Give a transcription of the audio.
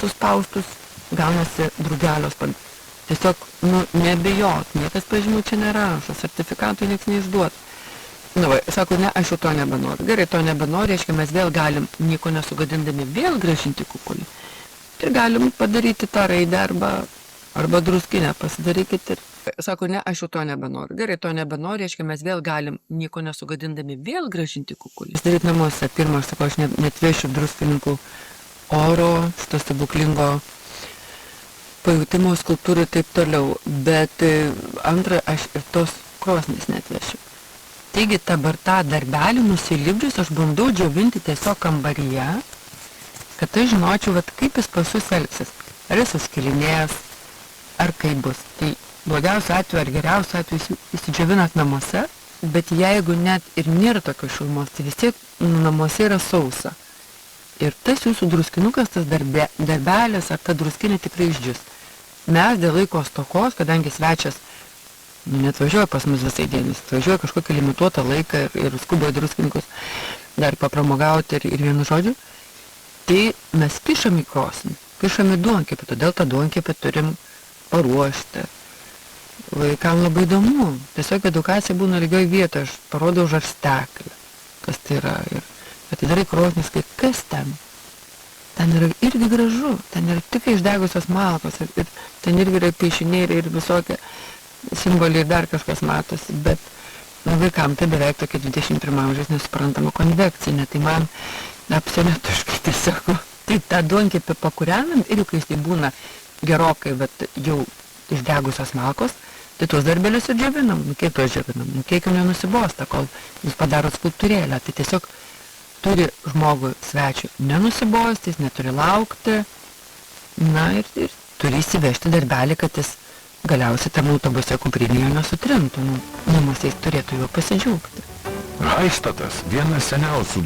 suspaustus, gaunasi drugelio spalva. Tiesiog, nebijot, niekas pažymų čia nerašo, sertifikatų nieks neišduot. Sako, ne, aš jau to nebenoriu. Gerai, to nebenoriu, reiškia, mes vėl galim, nieko nesugadindami, vėl grąžinti kukulį. Ir galim padaryti tą raidę arba druskinę, pasidarykit ir. Sako, ne, aš jau to nebenoriu. Gerai, to nebenoriu, reiškia, mes vėl galim, nieko nesugadindami, vėl grąžinti kukulį. Pasidaryt namuose. Pirmą, aš sakau, aš netvešiu druskininkų oro, šito stebuklingo pajutimo skulptūrų ir taip toliau. Bet antra, aš ir tos krosnės netvešiu. Taigi dabar tą darbelį nusilipdžius, aš bandau džiovinti tiesiog kambaryje, kad aš žinočiau, kaip jis pas jūs elgsis. Ar jis užkilinės, ar kaip bus. Tai blogiausiu atveju ar geriausiu atveju įsidžiovinat namuose, bet jeigu net ir nėra tokios šilumos, tai vis tiek namuose yra sausa. Ir tas jūsų druskinukas, tas darbelis ar ta druskinė tikrai išdžius. Mes dėl laiko stokos, kadangi svečias neatvažiuoja pas mus visai dienis, atvažiuoja kažkokį limituotą laiką ir skuboja druskininkus dar papramogauti ir vienu žodžiu, tai mes kišam į krosnį, kišam į duonkepį, todėl tą duonkepį turim paruošti. Vaikam labai įdomu, tiesiog edukacija būna lygioj vietoje, aš parodau žarsteklį, kas tai yra. Ir atidarai krosnis, kas ten? Ten yra irgi gražu, ten yra tik išdegusios malkos, ir ten irgi yra piešiniai ir visokie simboliai ir dar kažkas matosi, bet vaikam tai beveik tokia 21 amžiaus nesuprantama konvekcinė, tai man absoliutiškai tiesiog. Tai tą duonkepį pakūrenam ir kai tai būna gerokai, bet jau išdegusios malkos, tai tuos darbelius ir džiovinam. Kiek tuos džiovinam? Kiek jau nenusibosta, kol jūs padarot skulptūrėlę. Tai tiesiog turi žmogui svečių nenusibosti, jis neturi laukti, ir turi įsivežti darbelį, kad jis galiausiai tam autobuse kuprinėje nesutrintų. Namuose jis turėtų juo pasidžiaugti. Haištatas, vienas seniausių